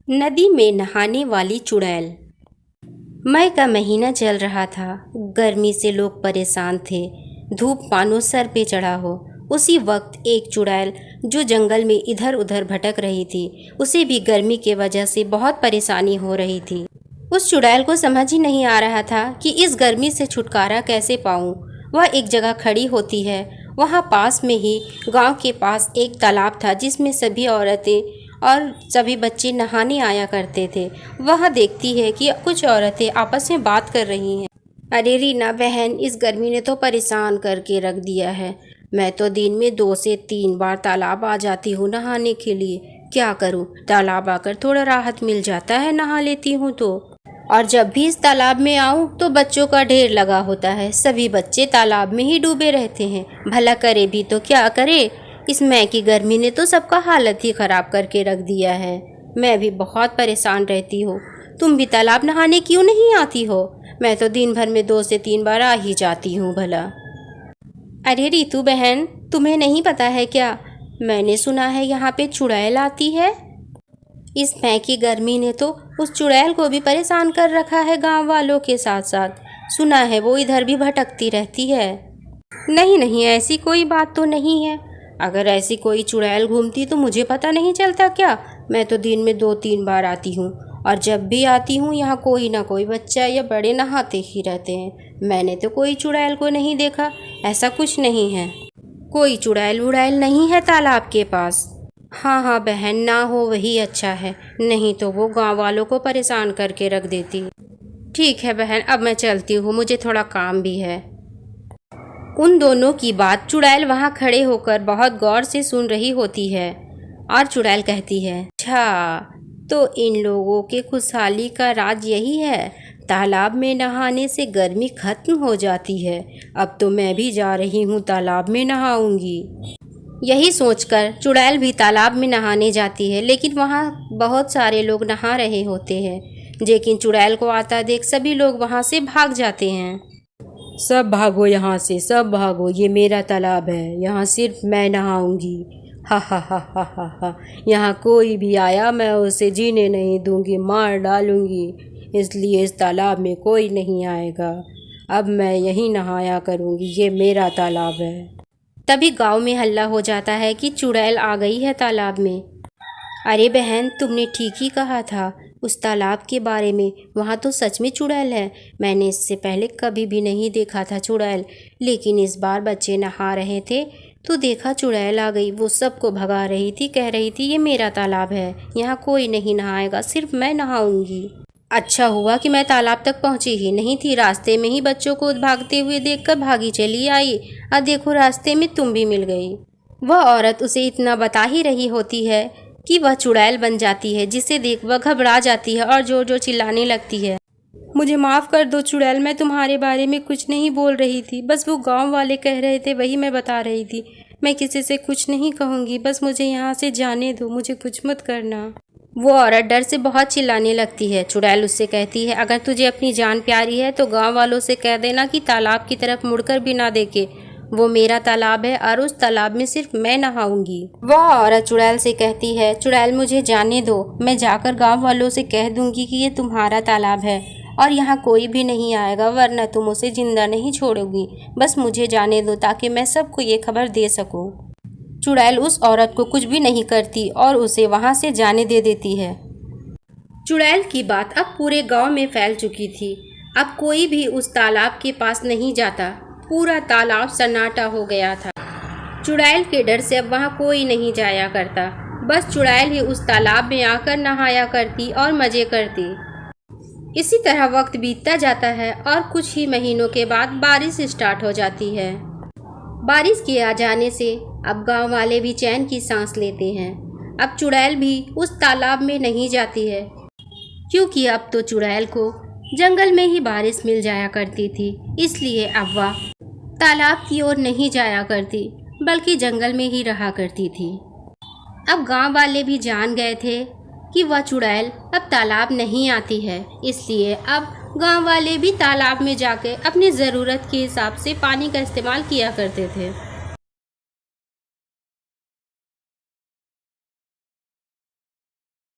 नदी में नहाने वाली चुड़ैल। मई का महीना चल रहा था। गर्मी से लोग परेशान थे। धूप मानो सर पे चढ़ा हो। उसी वक्त एक चुड़ैल जो जंगल में इधर उधर भटक रही थी, उसे भी गर्मी के वजह से बहुत परेशानी हो रही थी। उस चुड़ैल को समझ ही नहीं आ रहा था कि इस गर्मी से छुटकारा कैसे पाऊं। वह एक जगह खड़ी होती है। वहाँ पास में ही गांव के पास एक तालाब था जिसमें सभी औरतें और सभी बच्चे नहाने आया करते थे। वह देखती है कि कुछ औरतें आपस में बात कर रही हैं। अरे रीना बहन, इस गर्मी ने तो परेशान करके रख दिया है। मैं तो दिन में 2 से 3 बार तालाब आ जाती हूँ नहाने के लिए। क्या करूँ, तालाब आकर थोड़ा राहत मिल जाता है, नहा लेती हूँ तो। और जब भी इस तालाब में आऊँ तो बच्चों का ढेर लगा होता है। सभी बच्चे तालाब में ही डूबे रहते हैं। भला करे भी तो क्या करे। इस मई की गर्मी ने तो सबका हालत ही ख़राब करके रख दिया है। मैं भी बहुत परेशान रहती हूँ। तुम भी तालाब नहाने क्यों नहीं आती हो? मैं तो दिन भर में 2 से 3 बार आ ही जाती हूँ भला। अरे रीतू बहन, तुम्हें नहीं पता है क्या? मैंने सुना है यहाँ पे चुड़ैल आती है। इस मई की गर्मी ने तो उस चुड़ैल को भी परेशान कर रखा है गांव वालों के साथ साथ। सुना है वो इधर भी भटकती रहती है। नहीं नहीं, ऐसी कोई बात तो नहीं है। अगर ऐसी कोई चुड़ैल घूमती तो मुझे पता नहीं चलता क्या? मैं तो दिन में 2-3 बार आती हूँ और जब भी आती हूँ यहाँ कोई ना कोई बच्चा या बड़े नहाते ही रहते हैं। मैंने तो कोई चुड़ैल को नहीं देखा। ऐसा कुछ नहीं है। कोई चुड़ैल वुड़ैल नहीं है तालाब के पास। हाँ हाँ बहन, ना हो वही अच्छा है, नहीं तो वो गांव वालों को परेशान करके रख देती। ठीक है बहन, अब मैं चलती हूँ, मुझे थोड़ा काम भी है। उन दोनों की बात चुड़ैल वहाँ खड़े होकर बहुत गौर से सुन रही होती है। और चुड़ैल कहती है, अच्छा तो इन लोगों के खुशहाली का राज यही है। तालाब में नहाने से गर्मी खत्म हो जाती है। अब तो मैं भी जा रही हूँ, तालाब में नहाऊंगी। यही सोचकर चुड़ैल भी तालाब में नहाने जाती है, लेकिन वहाँ बहुत सारे लोग नहा रहे होते हैं। लेकिन चुड़ैल को आता देख सभी लोग वहाँ से भाग जाते हैं। सब भागो यहाँ से, सब भागो, ये मेरा तालाब है, यहाँ सिर्फ मैं नहाऊंगी। हा हा हा हा हा हा। यहाँ कोई भी आया मैं उसे जीने नहीं दूंगी, मार डालूंगी। इसलिए इस तालाब में कोई नहीं आएगा। अब मैं यहीं नहाया करूंगी, ये मेरा तालाब है। तभी गांव में हल्ला हो जाता है कि चुड़ैल आ गई है तालाब में। अरे बहन, तुमने ठीक ही कहा था उस तालाब के बारे में। वहाँ तो सच में चुड़ैल है। मैंने इससे पहले कभी भी नहीं देखा था चुड़ैल, लेकिन इस बार बच्चे नहा रहे थे तो देखा चुड़ैल आ गई। वो सबको भगा रही थी, कह रही थी ये मेरा तालाब है, यहाँ कोई नहीं नहाएगा, सिर्फ मैं नहाऊंगी। अच्छा हुआ कि मैं तालाब तक पहुँची ही नहीं थी। रास्ते में ही बच्चों को भागते हुए देखकर भागी चली आई। अब देखो रास्ते में तुम भी मिल गई। वह औरत उसे इतना बता ही रही होती है कि वह चुड़ैल बन जाती है, जिसे देख वह घबरा जाती है और जोर जोर चिल्लाने लगती है, मुझे माफ़ कर दो चुड़ैल, मैं तुम्हारे बारे में कुछ नहीं बोल रही थी। बस वो गांव वाले कह रहे थे वही मैं बता रही थी। मैं किसी से कुछ नहीं कहूँगी, बस मुझे यहाँ से जाने दो, मुझे कुछ मत करना। वो औरत डर से बहुत चिल्लाने लगती है। चुड़ैल उससे कहती है, अगर तुझे अपनी जान प्यारी है तो गाँव वालों से कह देना कि तालाब की तरफ मुड़कर भी ना देखे। वो मेरा तालाब है और उस तालाब में सिर्फ मैं नहाऊंगी। वह औरत चुड़ैल से कहती है, चुड़ैल मुझे जाने दो, मैं जाकर गांव वालों से कह दूंगी कि ये तुम्हारा तालाब है और यहाँ कोई भी नहीं आएगा, वरना तुम उसे जिंदा नहीं छोड़ोगी। बस मुझे जाने दो ताकि मैं सबको ये खबर दे सकूं। चुड़ैल उस औरत को कुछ भी नहीं करती और उसे वहाँ से जाने दे देती है। चुड़ैल की बात अब पूरे गाँव में फैल चुकी थी। अब कोई भी उस तालाब के पास नहीं जाता। पूरा तालाब सन्नाटा हो गया था। चुड़ैल के डर से अब वहाँ कोई नहीं जाया करता। बस चुड़ैल ही उस तालाब में आकर नहाया करती और मज़े करती। इसी तरह वक्त बीतता जाता है और कुछ ही महीनों के बाद बारिश स्टार्ट हो जाती है। बारिश के आ जाने से अब गांव वाले भी चैन की सांस लेते हैं। अब चुड़ैल भी उस तालाब में नहीं जाती है, क्योंकि अब तो चुड़ैल को जंगल में ही बारिश मिल जाया करती थी। इसलिए अब वह तालाब की ओर नहीं जाया करती, बल्कि जंगल में ही रहा करती थी। अब गांव वाले भी जान गए थे कि वह चुड़ैल अब तालाब नहीं आती है। इसलिए अब गांव वाले भी तालाब में जाकर अपनी ज़रूरत के हिसाब से पानी का इस्तेमाल किया करते थे।